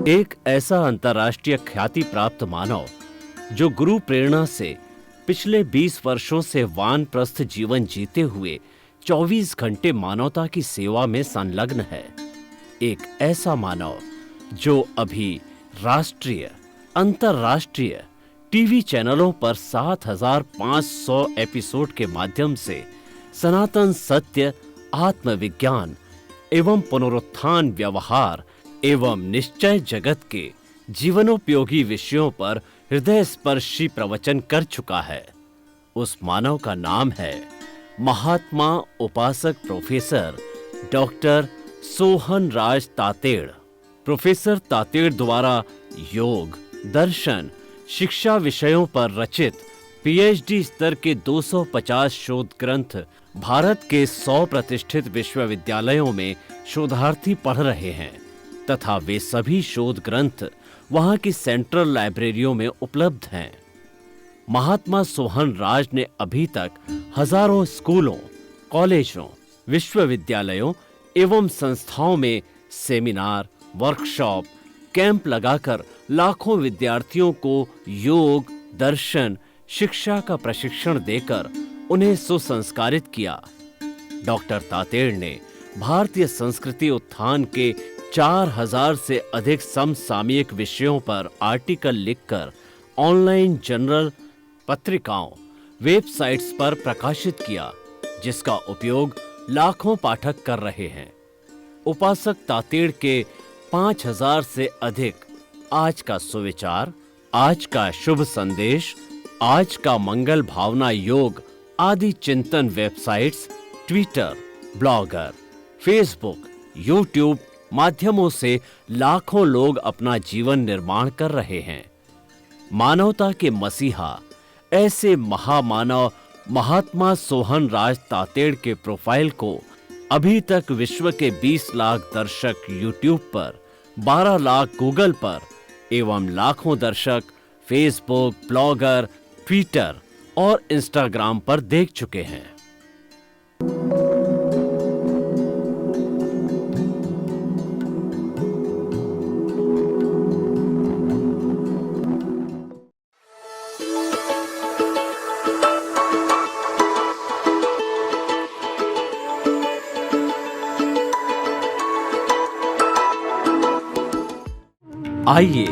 एक ऐसा अंतर्राष्ट्रीय ख्याति प्राप्त मानव जो गुरु प्रेरणा से पिछले 20 वर्षों से वानप्रस्थ जीवन जीते हुए 24 घंटे मानवता की सेवा में संलग्न है। एक ऐसा मानव जो अभी राष्ट्रीय, अंतर्राष्ट्रीय टीवी चैनलों पर 7,500 एपिसोड के माध्यम से सनातन सत्य, आत्मविज्ञान एवं पुनरुत्थान व्यवहार एवं निश्चय जगत के जीवनोपयोगी विषयों पर हृदय स्पर्शी प्रवचन कर चुका है। उस मानव का नाम है महात्मा उपासक प्रोफेसर डॉक्टर सोहन राज तातेड़। प्रोफेसर तातेड़ द्वारा योग, दर्शन, शिक्षा विषयों पर रचित पीएचडी स्तर के 250 शोध ग्रंथ भारत के 100 प्रतिष्ठित विश्वविद्यालयों में शोधार्थी पढ़ रहे हैं तथा वे सभी शोध ग्रंथ वहां की सेंट्रल लाइब्रेरियों में उपलब्ध हैं। महात्मा सोहन राज ने अभी तक हजारों स्कूलों, कॉलेजों, विश्वविद्यालयों एवं संस्थाओं में सेमिनार, वर्कशॉप, कैंप लगाकर लाखों विद्यार्थियों को योग, दर्शन, शिक्षा का प्रशिक्षण देकर उन्हें सुसंस्कारित किया। डॉक्टर तातेड़ ने भारतीय संस्कृति उत्थान के 4,000 से अधिक समसामयिक विषयों पर आर्टिकल लिखकर ऑनलाइन जर्नल, पत्रिकाओं, वेबसाइट्स पर प्रकाशित किया, जिसका उपयोग लाखों पाठक कर रहे हैं। उपासक तातेड़ के 5,000 से अधिक आज का सुविचार, आज का शुभ संदेश, आज का मंगल भावना योग आदि चिंतन websites, Twitter, blogger, Facebook, YouTube माध्यमों से लाखों लोग अपना जीवन निर्माण कर रहे हैं। मानवता के मसीहा ऐसे महामानव महात्मा सोहन राज तातेड़ के प्रोफाइल को अभी तक विश्व के 20 लाख दर्शक यूट्यूब पर, 12 लाख गूगल पर एवं लाखों दर्शक फेसबुक, ब्लॉगर, ट्विटर और इंस्टाग्राम पर देख चुके हैं। आइए,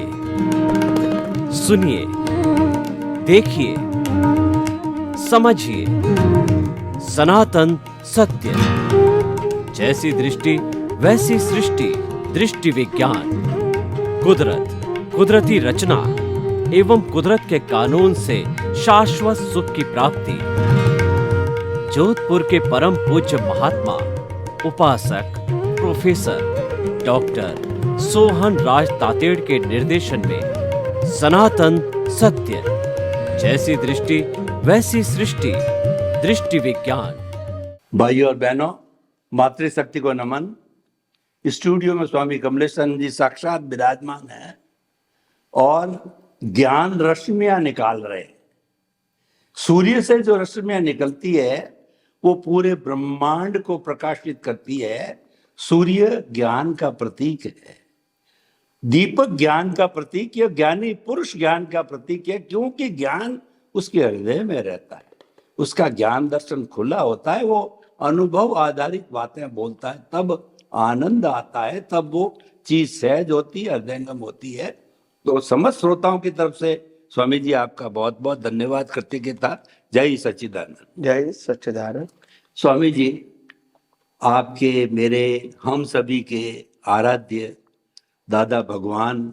सुनिए, देखिए, समझिए सनातन सत्य। जैसी दृष्टि वैसी सृष्टि, दृष्टि विज्ञान, कुदरत, कुदरती रचना एवं कुदरत के कानून से शाश्वत सुख की प्राप्ति। जोधपुर के परम पूज्य महात्मा उपासक प्रोफेसर डॉक्टर सोहन राज तातेड़ के निर्देशन में सनातन सत्य, जैसी दृष्टि वैसी सृष्टि, दृष्टि विज्ञान। भाइयों और बहनों, मातृशक्ति को नमन। स्टूडियो में स्वामी कमलेश्वर जी साक्षात विराजमान है और ज्ञान रश्मियां निकाल रहे हैं। सूर्य से जो रश्मियां निकलती है वो पूरे ब्रह्मांड को प्रकाशित करती है। सूर्य ज्ञान का प्रतीक है, दीपक ज्ञान का प्रतीक है, ज्ञानी पुरुष ज्ञान का प्रतीक है, क्योंकि ज्ञान उसके हृदय में रहता है। उसका ज्ञान दर्शन खुला होता है, वो अनुभव आधारित बातें बोलता है, तब आनंद आता है, तब वो चीज सहज होती है, हृदयंगम होती है। तो समस्त श्रोताओं की तरफ से स्वामी जी आपका बहुत बहुत धन्यवाद करते के था। जय सच्चिदानंद। जय सच्चिदानंद। स्वामी जी, आपके, मेरे, हम सभी के आराध्य दादा भगवान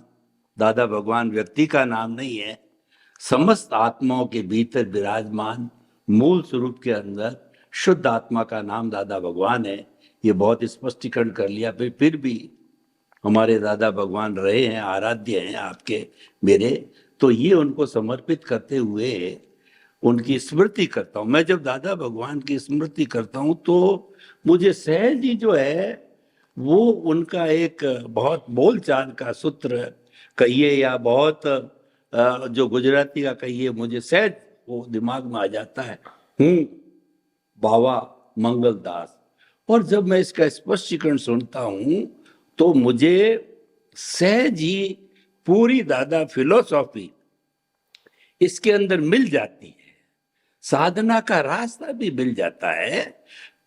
व्यक्ति का नाम नहीं है, समस्त आत्माओं के भीतर विराजमान मूल स्वरूप के अंदर शुद्ध आत्मा का नाम दादा भगवान है। ये बहुत स्पष्टीकरण कर लिया। फिर भी हमारे दादा भगवान रहे हैं, आराध्य हैं आपके, मेरे। तो ये उनको समर्पित करते हुए उनकी स्मृति करता हूँ। मैं जब दादा भगवान की स्मृति करता हूँ तो मुझे सहज ही जो है वो उनका एक बहुत बोलचाल का सूत्र कहिए या बहुत जो गुजराती का कहिए, मुझे सहज वो दिमाग में आ जाता है। बाबा मंगलदास। और जब मैं इसका स्पष्टीकरण सुनता हूँ तो मुझे सहज ही पूरी दादा फिलोसॉफी इसके अंदर मिल जाती है, साधना का रास्ता भी मिल जाता है।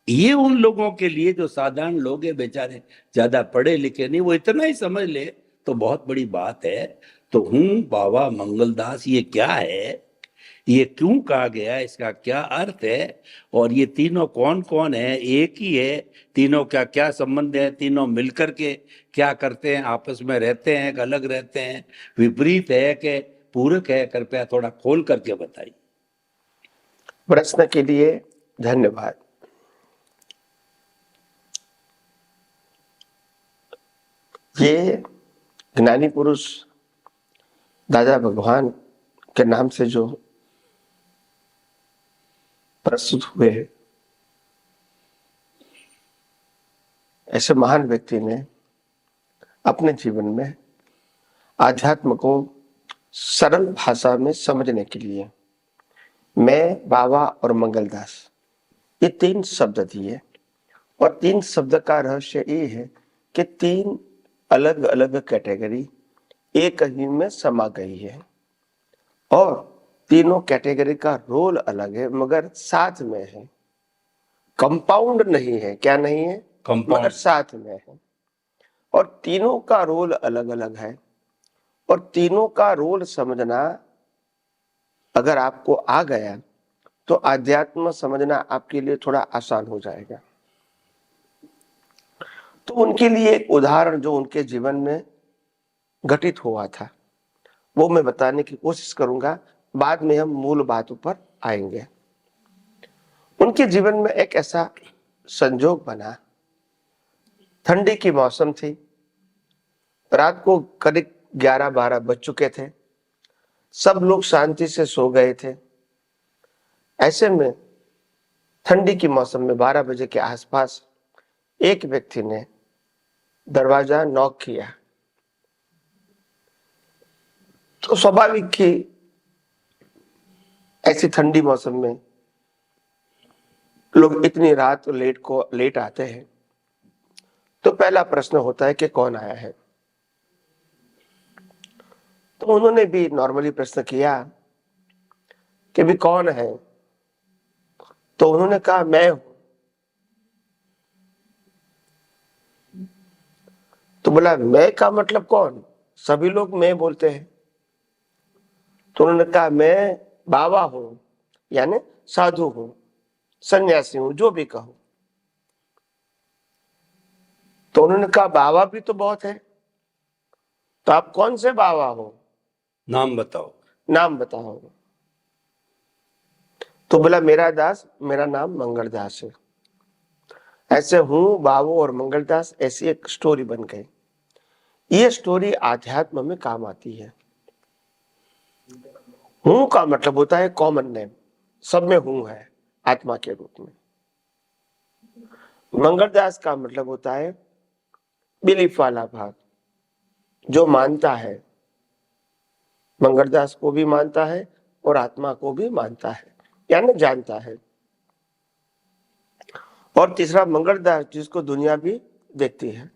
ये उन लोगों के लिए जो साधारण लोग हैं, बेचारे ज्यादा पढ़े लिखे नहीं, वो इतना ही समझ ले तो बहुत बड़ी बात है। तो हूँ बाबा मंगलदास ये क्या है, ये क्यों कहा गया, इसका क्या अर्थ है, और ये तीनों कौन कौन है, एक ही है, तीनों का क्या संबंध है, तीनों मिलकर के क्या करते हैं, आपस में रहते हैं कि अलग रहते हैं, विपरीत है कि पूरक है, कृपया थोड़ा खोल करके बताइए। प्रश्न के लिए धन्यवाद। ये ज्ञानी पुरुष दादा भगवान के नाम से जो प्रस्तुत हुए हैं, ऐसे महान व्यक्ति ने अपने जीवन में आध्यात्म को सरल भाषा में समझने के लिए मैं, बाबा और मंगलदास ये 3 शब्द दिए। और 3 शब्द का रहस्य ये है कि 3 अलग अलग कैटेगरी एक ही में समा गई है, और तीनों कैटेगरी का रोल अलग है मगर साथ में है, कंपाउंड नहीं है। क्या नहीं है? मगर साथ में है। और तीनों का रोल अलग अलग है, और तीनों का रोल समझना अगर आपको आ गया तो आध्यात्म समझना आपके लिए थोड़ा आसान हो जाएगा। तो उनके लिए एक उदाहरण जो उनके जीवन में घटित हुआ था वो मैं बताने की कोशिश करूंगा, बाद में हम मूल बातों पर आएंगे। उनके जीवन में एक ऐसा संजोग बना, ठंडी की मौसम थी, रात को करीब 11-12 बज चुके थे, सब लोग शांति से सो गए थे। ऐसे में ठंडी की मौसम में 12 बजे के आसपास एक व्यक्ति ने दरवाजा नॉक किया। तो स्वाभाविक कि ऐसी ठंडी मौसम में लोग इतनी रात लेट आते हैं, तो पहला प्रश्न होता है कि कौन आया है। तो उन्होंने भी नॉर्मली प्रश्न किया कि भी कौन है। तो उन्होंने कहा मैं हूं। तो बोला मैं का मतलब कौन? सभी लोग मैं बोलते हैं। तो उन्होंने कहा मैं बाबा हूं, यानी साधु हूं, सन्यासी हूं, जो भी कहो। तो उन्होंने कहा बाबा भी तो बहुत है, तो आप कौन से बाबा हो? नाम बताओ। नाम बताओ। तो बोला मेरा नाम मंगलदास है। ऐसे हूं, बाबू और मंगलदास, ऐसी एक स्टोरी बन गई। ये स्टोरी आध्यात्म में काम आती है। हूं का मतलब होता है कॉमन नेम, सब में हूं है आत्मा के रूप में। मंगलदास का मतलब होता है बिलीफ वाला भाग, जो मानता है, मंगलदास को भी मानता है और आत्मा को भी मानता है, यानी जानता है। और तीसरा मंगलदास, जिसको दुनिया भी देखती है।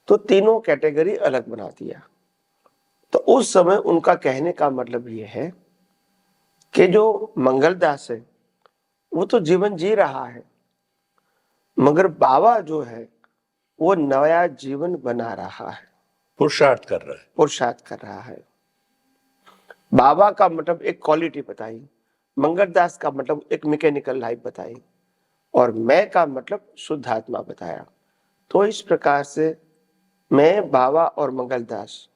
तो तीनों कैटेगरी अलग बना दिया। तो उस समय उनका कहने का मतलब यह है कि जो मंगलदास है वो तो जीवन जी रहा है, मगर बाबा जो है वो नया जीवन बना रहा है, पुरुषार्थ कर रहा है। पुरुषार्थ कर रहा है। बाबा का मतलब एक क्वालिटी बताई, मंगलदास का मतलब एक मैकेनिकल लाइफ बताई, और मैं का मतलब शुद्ध आत्मा बताया। तो इस प्रकार से मैं, बाबा और मंगलदास,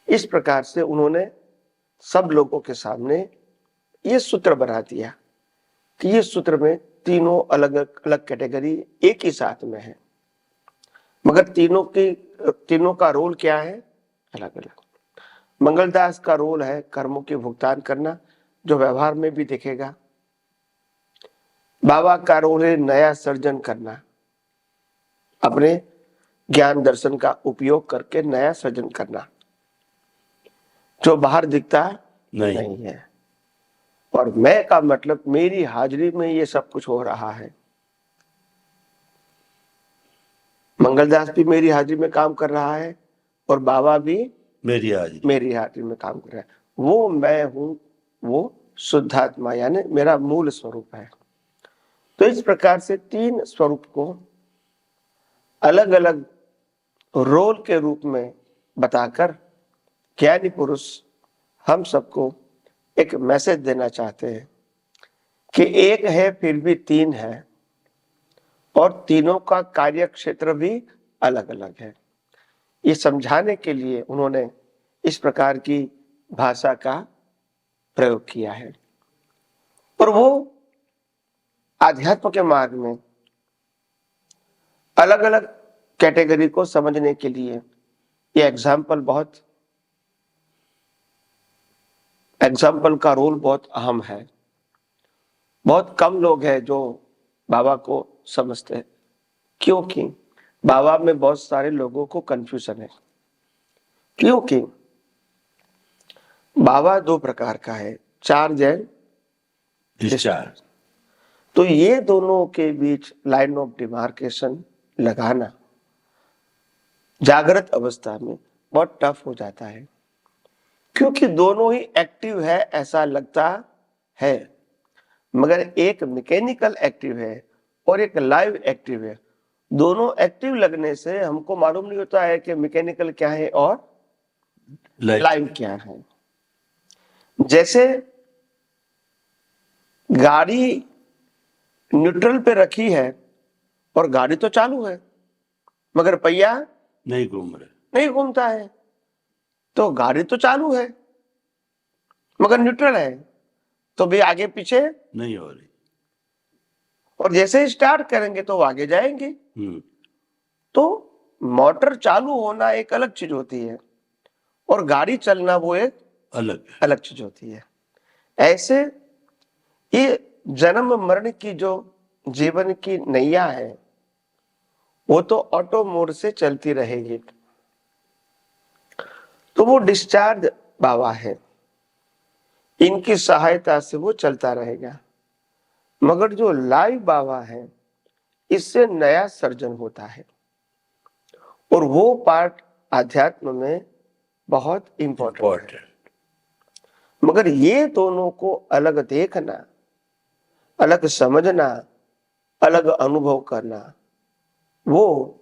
इस प्रकार से उन्होंने सब लोगों के सामने ये सूत्र बना दिया कि ये सूत्र में तीनों अलग अलग कैटेगरी एक ही साथ में है, मगर तीनों का रोल क्या है? अलग अलग। मंगलदास का रोल है कर्मों के भुगतान करना, जो व्यवहार में भी दिखेगा। बाबा का रोल है नया सर्जन करना, अपने ज्ञान दर्शन का उपयोग करके नया सर्जन करना, जो बाहर दिखता नहीं है। और मैं का मतलब मेरी हाजिरी में ये सब कुछ हो रहा है। मंगलदास भी मेरी हाजिरी में काम कर रहा है और बाबा भी मेरी हाजिरी। मेरी हाजिरी में काम कर रहा है। वो मैं हूं, वो शुद्धात्मा यानी मेरा मूल स्वरूप है। तो इस प्रकार से तीन स्वरूप को अलग अलग रोल के रूप में बताकर ज्ञानी पुरुष हम सबको एक मैसेज देना चाहते हैं कि एक है फिर भी तीन है और तीनों का कार्य क्षेत्र भी अलग अलग है। ये समझाने के लिए उन्होंने इस प्रकार की भाषा का प्रयोग किया है। और वो आध्यात्म के मार्ग में अलग अलग कैटेगरी को समझने के लिए ये एग्जाम्पल का रोल बहुत अहम है। बहुत कम लोग हैं जो बाबा को समझते हैं, क्योंकि बाबा में बहुत सारे लोगों को कंफ्यूजन है। क्योंकि बाबा दो प्रकार का है, चार्ज एंड डिस्चार्ज। तो ये दोनों के बीच लाइन ऑफ डिमार्केशन लगाना जागृत अवस्था में बहुत टफ हो जाता है, क्योंकि दोनों ही एक्टिव है ऐसा लगता है, मगर एक मैकेनिकल एक्टिव है और एक लाइव एक्टिव है। दोनों एक्टिव लगने से हमको मालूम नहीं होता है कि मैकेनिकल क्या है और लाइव क्या है। जैसे गाड़ी न्यूट्रल पे रखी है और गाड़ी तो चालू है मगर पहिया नहीं घूम रहे, नहीं घूमता है। तो गाड़ी तो चालू है मगर न्यूट्रल है, तो भी आगे पीछे नहीं हो रही। और जैसे ही स्टार्ट करेंगे तो वो आगे जाएंगे। तो मोटर चालू होना एक अलग चीज होती है और गाड़ी चलना वो एक अलग चीज होती है। ऐसे ये जन्म मरण की जो जीवन की नैया है वो तो ऑटो मोड से चलती रहेगी। तो वो डिस्चार्ज बाबा है, इनकी सहायता से वो चलता रहेगा। मगर जो लाइव बाबा है इससे नया सर्जन होता है और वो पार्ट आध्यात्म में बहुत इंपॉर्टेंट है। मगर ये दोनों को अलग देखना, अलग समझना, अलग अनुभव करना, वो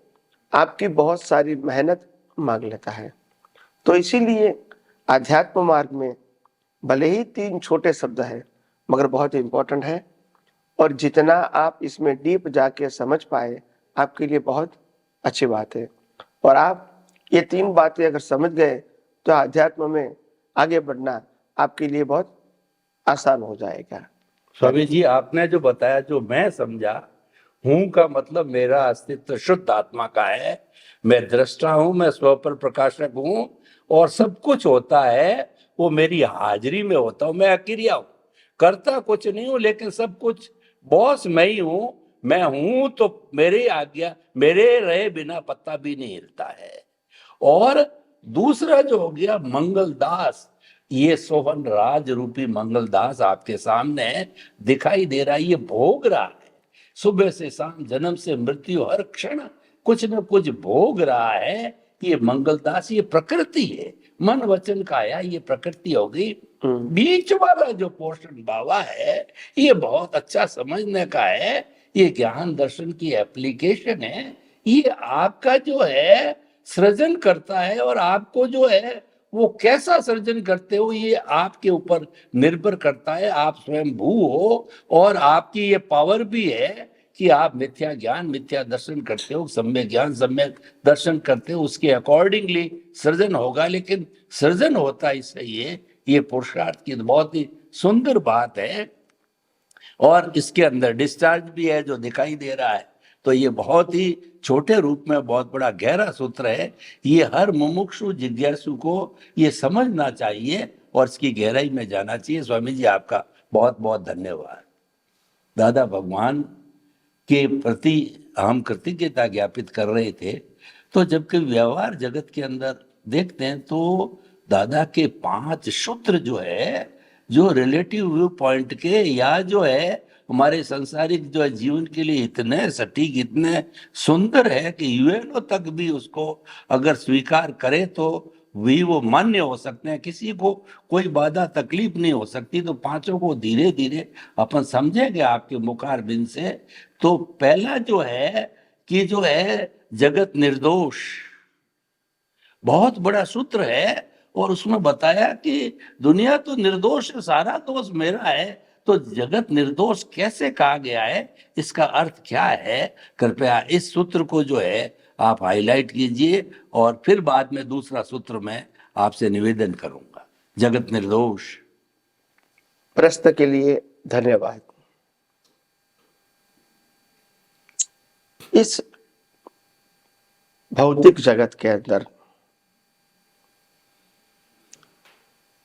आपकी बहुत सारी मेहनत मांग लेता है। तो इसीलिए आध्यात्म मार्ग में भले ही तीन छोटे शब्द है मगर बहुत इंपॉर्टेंट है, और जितना आप इसमें डीप जाके समझ पाए आपके लिए बहुत अच्छी बात है। और आप ये तीन बातें अगर समझ गए तो आध्यात्म में आगे बढ़ना आपके लिए बहुत आसान हो जाएगा। स्वामी जी, आपने जो बताया, जो मैं समझा, हूं का मतलब मेरा अस्तित्व शुद्ध आत्मा का है। मैं दृष्टा हूं, मैं स्व पर प्रकाशक हूं और सब कुछ होता है वो मेरी हाजिरी में होता हूं। मैं अकेरिया हूं, करता कुछ नहीं हूं, लेकिन सब कुछ बॉस मैं ही हूं। मैं हूं तो मेरे आज्ञा, मेरे रहे बिना पत्ता भी नहीं हिलता है। और दूसरा जो हो गया मंगलदास, ये सोहन राज रूपी मंगलदास आपके सामने दिखाई दे रहा है। ये भोग रहा है सुबह से शाम, जन्म से मृत्यु, हर क्षण कुछ न कुछ भोग रहा है। ये मंगलदास, ये प्रकृति है, मन वचन काया, ये प्रकृति हो गई। बीच वाला जो पोर्शन बाबा है ये बहुत अच्छा समझने का है। ये ज्ञान दर्शन की एप्लीकेशन है। ये आपका जो है सृजन करता है, और आपको जो है वो कैसा सृजन करते हो ये आपके ऊपर निर्भर करता है। आप स्वयं भू हो और आपकी ये पावर भी है कि आप मिथ्या ज्ञान मिथ्या दर्शन करते हो, सम्यक ज्ञान सम्यक दर्शन करते हो, उसके अकॉर्डिंगली सृजन होगा। लेकिन सृजन होता इससे ये पुरुषार्थ की बहुत ही सुंदर बात है। और इसके अंदर डिस्चार्ज भी है जो दिखाई दे रहा है। तो ये बहुत ही छोटे रूप में बहुत बड़ा गहरा सूत्र है। ये हर मुमुक्षु जिज्ञासु को ये समझना चाहिए और इसकी गहराई में जाना चाहिए। स्वामी जी, आपका बहुत बहुत धन्यवाद। दादा भगवान के प्रति हम कृतज्ञता ज्ञापित कर रहे थे। तो जबकि व्यवहार जगत के अंदर देखते हैं तो दादा के 5 सूत्र जो है, जो रिलेटिव व्यू पॉइंट के या जो है हमारे सांसारिक जो है जीवन के लिए इतने सटीक, इतने सुंदर है कि यूएनओ तक भी उसको अगर स्वीकार करे तो भी वो मान्य हो सकते हैं, किसी को कोई बाधा तकलीफ नहीं हो सकती। तो पांचों को धीरे धीरे अपन समझेंगे आपके मुखारबिंद से। तो पहला जो है कि जो है जगत निर्दोष, बहुत बड़ा सूत्र है। और उसमें बताया कि दुनिया तो निर्दोष है, सारा दोष मेरा है। तो जगत निर्दोष कैसे कहा गया है, इसका अर्थ क्या है? कृपया इस सूत्र को जो है आप हाईलाइट कीजिए, और फिर बाद में दूसरा सूत्र मैं आपसे निवेदन करूंगा। जगत निर्दोष। प्रश्न के लिए धन्यवाद। इस भौतिक जगत के अंदर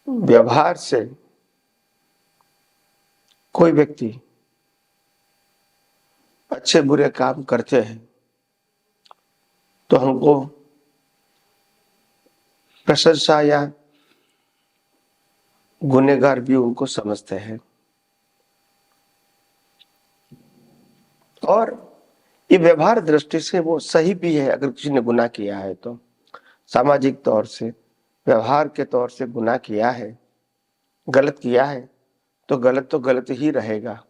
व्यवहार से कोई व्यक्ति अच्छे बुरे काम करते हैं तो हमको प्रशंसा या गुनहगार भी उनको समझते हैं, और ये व्यवहार दृष्टि से वो सही भी है। अगर किसी ने गुनाह किया है तो सामाजिक तौर से, व्यवहार के तौर से गुनाह किया है, गलत किया है तो गलत ही रहेगा।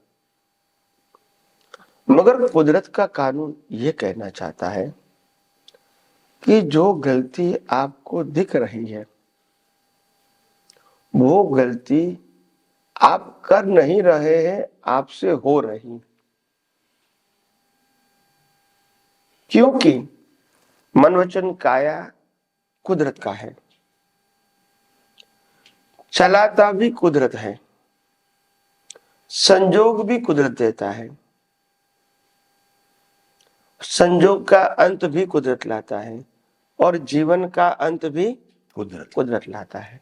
मगर कुदरत का कानून ये कहना चाहता है कि जो गलती आपको दिख रही है वो गलती आप कर नहीं रहे हैं, आपसे हो रही। क्योंकि मन वचन काया कुदरत का है, चलाता भी कुदरत है, संजोग भी कुदरत देता है, संजोग का अंत भी कुदरत लाता है, और जीवन का अंत भी कुदरत लाता है।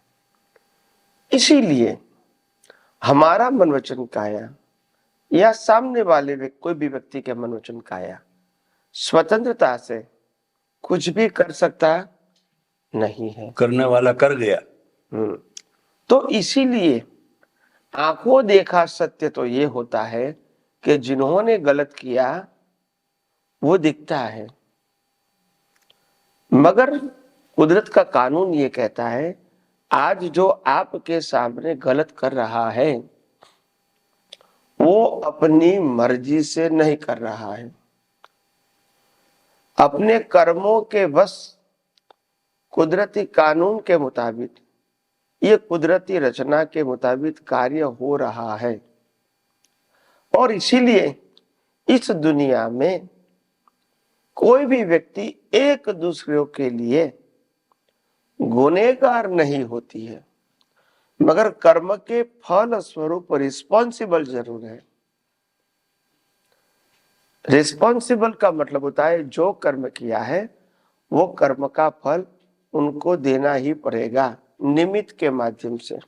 इसीलिए हमारा मन वचन काया या सामने वाले कोई भी व्यक्ति के मन वचन काया स्वतंत्रता से कुछ भी कर सकता नहीं है। करने वाला कर गया। तो इसीलिए आंखों देखा सत्य तो ये होता है कि जिन्होंने गलत किया वो दिखता है, मगर कुदरत का कानून ये कहता है आज जो आपके सामने गलत कर रहा है वो अपनी मर्जी से नहीं कर रहा है, अपने कर्मों के बस कुदरती कानून के मुताबिक, ये कुदरती रचना के मुताबिक कार्य हो रहा है। और इसीलिए इस दुनिया में कोई भी व्यक्ति एक दूसरे के लिए गुनहगार नहीं होती है, मगर कर्म के फल स्वरूप रिस्पॉन्सिबल जरूर है। रिस्पॉन्सिबल का मतलब होता है जो कर्म किया है वो कर्म का फल उनको देना ही पड़ेगा, निमित्त के माध्यम से,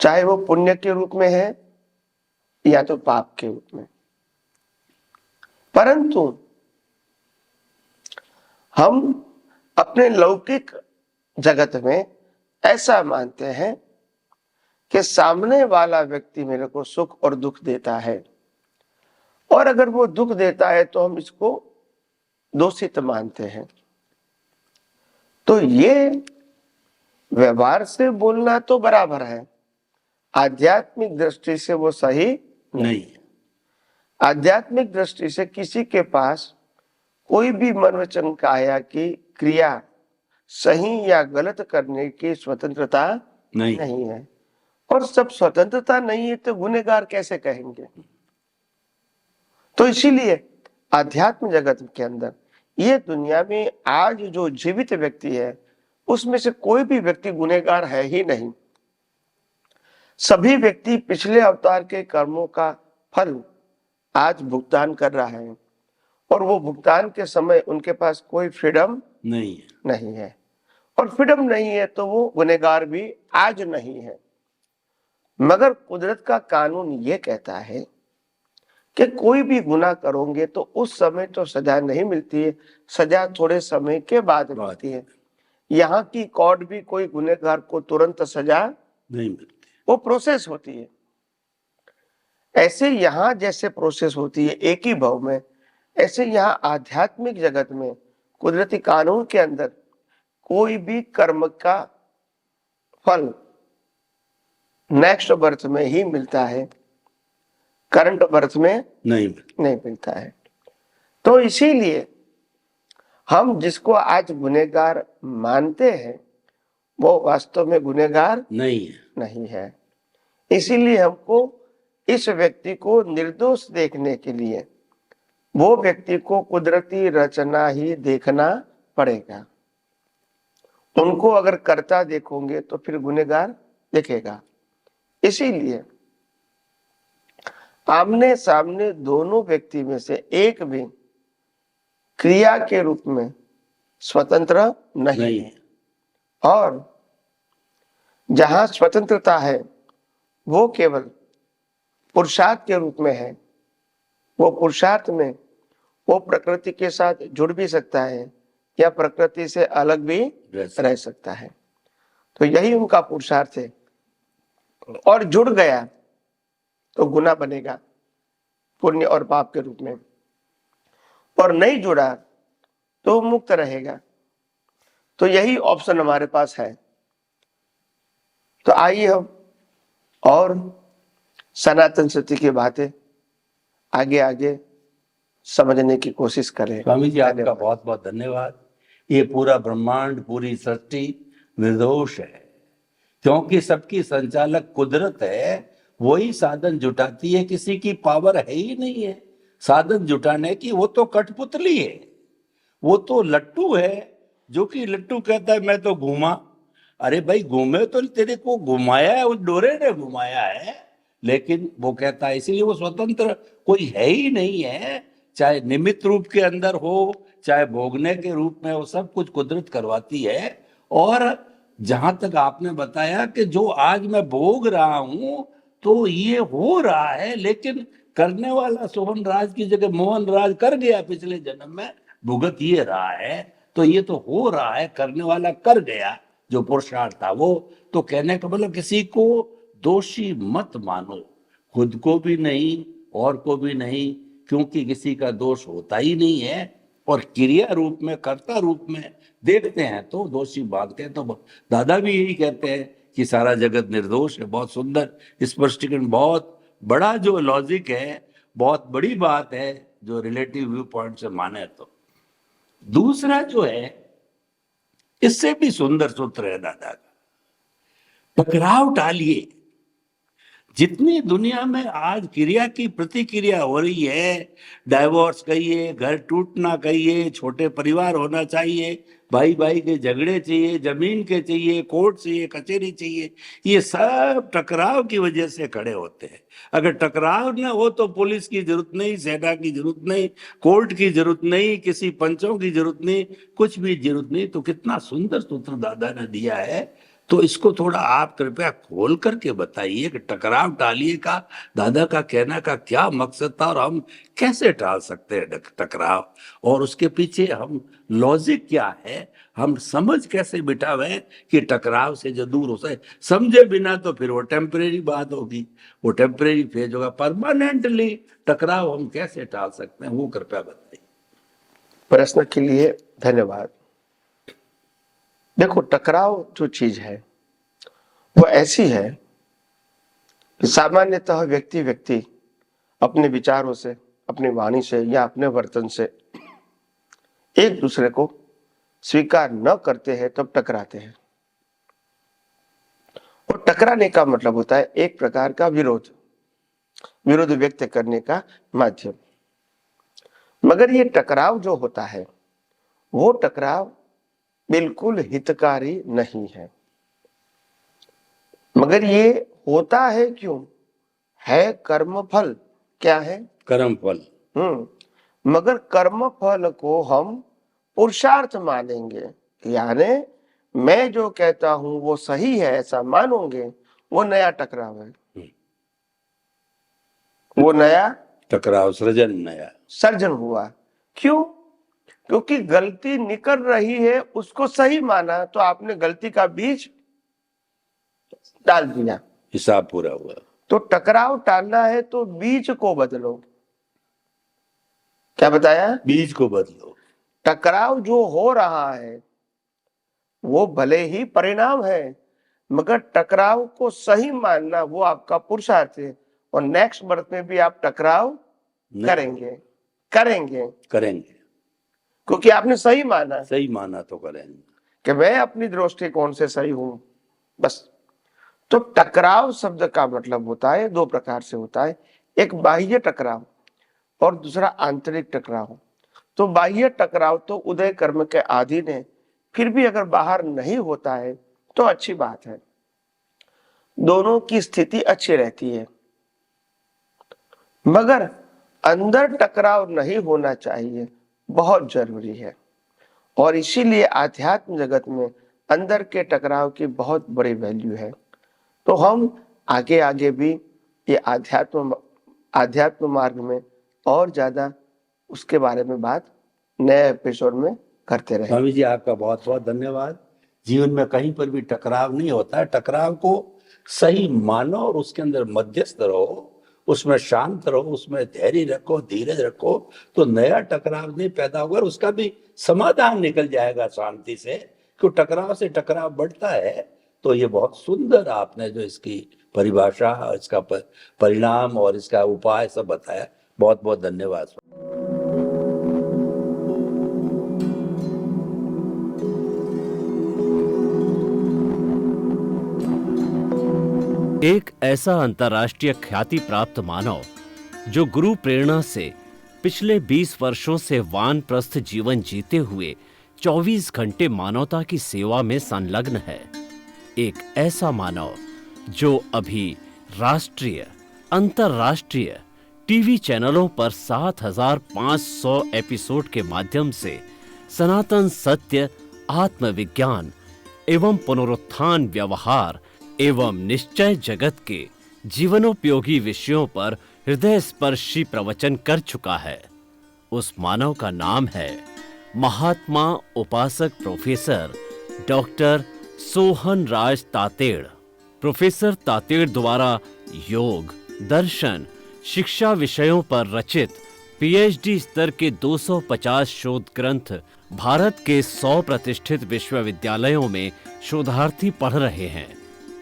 चाहे वो पुण्य के रूप में है या तो पाप के रूप में। परंतु हम अपने लौकिक जगत में ऐसा मानते हैं कि सामने वाला व्यक्ति मेरे को सुख और दुख देता है, और अगर वो दुख देता है तो हम इसको दोषित मानते हैं। तो ये व्यवहार से बोलना तो बराबर है, आध्यात्मिक दृष्टि से वो सही नहीं। आध्यात्मिक दृष्टि से किसी के पास कोई भी मन वचन काया की क्रिया सही या गलत करने की स्वतंत्रता नहीं है। और सब स्वतंत्रता नहीं है तो गुनहगार कैसे कहेंगे? तो इसीलिए आध्यात्म जगत के अंदर ये दुनिया में आज जो जीवित व्यक्ति है उसमें से कोई भी व्यक्ति गुनहगार है ही नहीं। सभी व्यक्ति पिछले अवतार के कर्मों का फल आज भुगतान कर रहा है, और वो भुगतान के समय उनके पास कोई फ्रीडम नहीं है। और फ्रीडम नहीं है तो वो गुनहगार भी आज नहीं है। मगर कुदरत का कानून ये कहता है कि कोई भी गुनाह करोगे तो उस समय तो सजा नहीं मिलती है, सजा थोड़े समय के बाद मिलती है। यहाँ की कोर्ट भी कोई गुनहगार को तुरंत सजा नहीं मिलती, वो प्रोसेस होती है। ऐसे यहाँ जैसे प्रोसेस होती है एक ही भाव में, ऐसे यहाँ आध्यात्मिक जगत में कुदरती कानून के अंदर कोई भी कर्म का फल नेक्स्ट बर्थ में ही मिलता है, करंट बर्थ में नहीं। नहीं मिलता है। तो इसीलिए हम जिसको आज गुनहगार मानते हैं वो वास्तव में गुनहगार नहीं है। नहीं है। इसीलिए हमको इस व्यक्ति को निर्दोष देखने के लिए वो व्यक्ति को कुदरती रचना ही देखना पड़ेगा। उनको अगर कर्ता देखोगे तो फिर गुनहगार देखेगा। इसीलिए आमने सामने दोनों व्यक्ति में से एक भी क्रिया के रूप में स्वतंत्र नहीं है। और जहां स्वतंत्रता है वो केवल पुरुषार्थ के रूप में है। वो पुरुषार्थ में वो प्रकृति के साथ जुड़ भी सकता है या प्रकृति से अलग भी रह सकता है। तो यही उनका पुरुषार्थ है। और जुड़ गया तो गुना बनेगा पुण्य और पाप के रूप में, और नहीं जुड़ा तो मुक्त रहेगा। तो यही ऑप्शन हमारे पास है। तो आइए हम और सनातन सत्य की बातें आगे आगे समझने की कोशिश करें। स्वामी जी आपका बहुत बहुत धन्यवाद। ये पूरा ब्रह्मांड, पूरी सृष्टि निर्दोष है, क्योंकि सबकी संचालक कुदरत है। वही साधन जुटाती है, किसी की पावर है ही नहीं है साधन जुटाने की। वो तो कठपुतली है, वो तो लट्टू है, जो कि लट्टू कहता है मैं तो घूमा। अरे भाई घूमे तो तेरे को घुमाया है, उस डोरे ने घुमाया है, लेकिन वो कहता है, इसीलिए वो स्वतंत्र कोई है ही नहीं है। चाहे निमित्त रूप के अंदर हो, चाहे भोगने के रूप में, वो सब कुछ कुदरत करवाती है। और जहां तक आपने बताया कि जो आज मैं भोग रहा हूं तो ये हो रहा है, लेकिन करने वाला सोहन राज की जगह मोहन राज कर गया पिछले जन्म में, भुगत ये रहा है। तो ये तो हो रहा है, करने वाला कर गया जो पुरुषार्थ था वो। तो कहने का मतलब किसी को दोषी मत मानो, खुद को भी नहीं और को भी नहीं, क्योंकि किसी का दोष होता ही नहीं है। और क्रिया रूप में, कर्ता रूप में देखते हैं तो दोषी मानते हैं। तो दादा भी यही कहते हैं कि सारा जगत निर्दोष है। बहुत सुंदर स्पष्टीकरण, बहुत बड़ा जो लॉजिक है, बहुत बड़ी बात है जो रिलेटिव व्यू पॉइंट से माने। तो दूसरा जो है, इससे भी सुंदर सूत्र है दादा का, टकराव टालिए। जितनी दुनिया में आज क्रिया की प्रतिक्रिया हो रही है, डाइवोर्स कहिए, घर टूटना कहिए, छोटे परिवार होना चाहिए, भाई भाई के झगड़े चाहिए, जमीन के चाहिए, कोर्ट चाहिए, कचहरी चाहिए, ये सब टकराव की वजह से खड़े होते हैं। अगर टकराव न हो तो पुलिस की जरूरत नहीं, सेना की जरूरत नहीं, कोर्ट की जरूरत नहीं, किसी पंचों की जरूरत नहीं, कुछ भी जरूरत नहीं। तो कितना सुंदर सूत्र दादा ने दिया है। तो इसको थोड़ा आप कृपया खोल करके बताइए कि टकराव टालिए का दादा का कहना का क्या मकसद था, और हम कैसे टाल सकते हैं टकराव, और उसके पीछे हम लॉजिक क्या है, हम समझ कैसे बिठावे कि टकराव से जो दूर हो सके। समझे बिना तो फिर वो टेम्परेरी बात होगी, वो टेम्परेरी फेज होगा। परमानेंटली टकराव हम कैसे टाल सकते हैं, वो कृपया बताइए। प्रश्न के लिए धन्यवाद। देखो, टकराव जो चीज है वो ऐसी है कि सामान्यतः व्यक्ति व्यक्ति अपने विचारों से, अपनी वाणी से या अपने वर्तन से एक दूसरे को स्वीकार न करते हैं तब टकराते हैं। और टकराने का मतलब होता है एक प्रकार का विरोध व्यक्त करने का माध्यम। मगर ये टकराव जो होता है वो टकराव बिल्कुल हितकारी नहीं है। मगर ये होता है क्यों? है कर्म फल। क्या है? कर्म फल। मगर कर्म फल को हम पुरुषार्थ मानेंगे, यानी मैं जो कहता हूं वो सही है ऐसा मानोगे, वो नया टकराव है। वो नया टकराव, सर्जन हुआ। क्यों? क्योंकि गलती निकल रही है, उसको सही माना तो आपने गलती का बीज डाल दिया, हिसाब पूरा हुआ। तो टकराव टालना है तो बीज को बदलो। क्या बताया? बीज को बदलो। टकराव जो हो रहा है वो भले ही परिणाम है, मगर टकराव को सही मानना वो आपका पुरुषार्थ है, और नेक्स्ट बर्थ में भी आप टकराव नहीं। करेंगे करेंगे करेंगे, क्योंकि आपने सही माना सही माना तो करेंगे कि मैं अपनी दृष्टिकोण से सही हूं, बस। तो टकराव शब्द का मतलब होता है, दो प्रकार से होता है, एक बाह्य टकराव और दूसरा आंतरिक टकराव। तो बाह्य टकराव तो उदय कर्म के अधीन है, फिर भी अगर बाहर नहीं होता है तो अच्छी बात है, दोनों की स्थिति अच्छी रहती है। मगर अंदर टकराव नहीं होना चाहिए, बहुत जरूरी है। और इसीलिए आध्यात्म जगत में अंदर के टकराव की बहुत बड़ी वैल्यू है। तो हम आगे आगे भी ये आध्यात्म मार्ग में और ज्यादा उसके बारे में बात नए एपिसोड में करते रहे। स्वामी जी आपका बहुत बहुत धन्यवाद। जीवन में कहीं पर भी टकराव नहीं होता है, टकराव को सही मानो और उसके अंदर मध्यस्थ रहो, उसमें शांत रहो, उसमें धैर्य रखो, धीरज रखो, तो नया टकराव नहीं पैदा होगा और उसका भी समाधान निकल जाएगा शांति से। क्यों टकराव से टकराव बढ़ता है। तो ये बहुत सुंदर आपने जो इसकी परिभाषा, इसका परिणाम और इसका उपाय सब बताया, बहुत बहुत धन्यवाद। एक ऐसा अंतर्राष्ट्रीय ख्याति प्राप्त मानव जो गुरु प्रेरणा से पिछले 20 वर्षों से वानप्रस्थ जीवन जीते हुए 24 घंटे मानवता की सेवा में संलग्न है। एक ऐसा मानव जो अभी राष्ट्रीय, अंतर्राष्ट्रीय टीवी चैनलों पर 7,500 एपिसोड के माध्यम से सनातन सत्य, आत्मविज्ञान एवं पुनरुत्थान, व्यवहार एवं निश्चय जगत के जीवनोपयोगी विषयों पर हृदय स्पर्शी प्रवचन कर चुका है। उस मानव का नाम है महात्मा उपासक प्रोफेसर डॉक्टर सोहन राज तातेड़। प्रोफेसर तातेड़ द्वारा योग, दर्शन, शिक्षा विषयों पर रचित पीएचडी स्तर के 250 शोध ग्रंथ भारत के 100 प्रतिष्ठित विश्वविद्यालयों में शोधार्थी पढ़ रहे हैं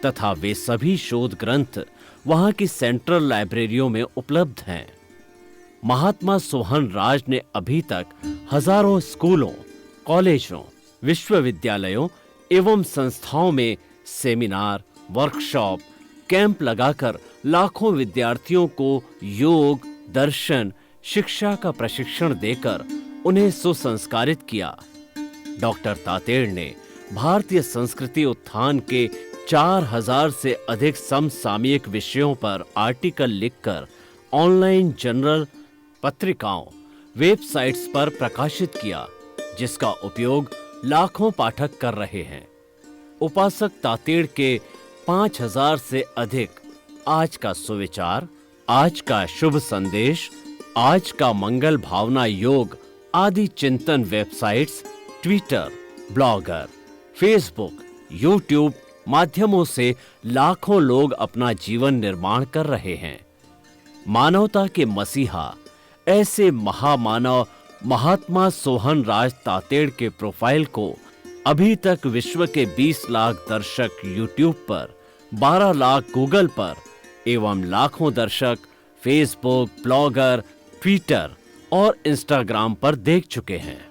तथा वे सभी शोध ग्रंथ वहां की सेंट्रल लाइब्रेरियों में उपलब्ध हैं। महात्मा सोहन राज ने अभी तक हजारों स्कूलों, कॉलेजों, विश्वविद्यालयों एवं संस्थाओं में सेमिनार, वर्कशॉप, कैंप लगाकर लाखों विद्यार्थियों को योग, दर्शन, शिक्षा का प्रशिक्षण देकर उन्हें सुसंस्कारित किया। डॉक्टर तातेड़ ने भारतीय संस्कृति उत्थान के 4000 से अधिक समसामयिक विषयों पर आर्टिकल लिखकर ऑनलाइन जर्नल, पत्रिकाओं, वेबसाइट्स पर प्रकाशित किया, जिसका उपयोग लाखों पाठक कर रहे हैं। उपासक तातेड़ के 5000 से अधिक आज का सुविचार, आज का शुभ संदेश, आज का मंगल भावना योग आदि चिंतन websites, Twitter, blogger, Facebook, YouTube माध्यमों से लाखों लोग अपना जीवन निर्माण कर रहे हैं। मानवता के मसीहा ऐसे महामानव महात्मा सोहन राज तातेड़ के प्रोफाइल को अभी तक विश्व के 20 लाख दर्शक यूट्यूब पर, 12 लाख गूगल पर एवं लाखों दर्शक फेसबुक, ब्लॉगर, ट्विटर और इंस्टाग्राम पर देख चुके हैं।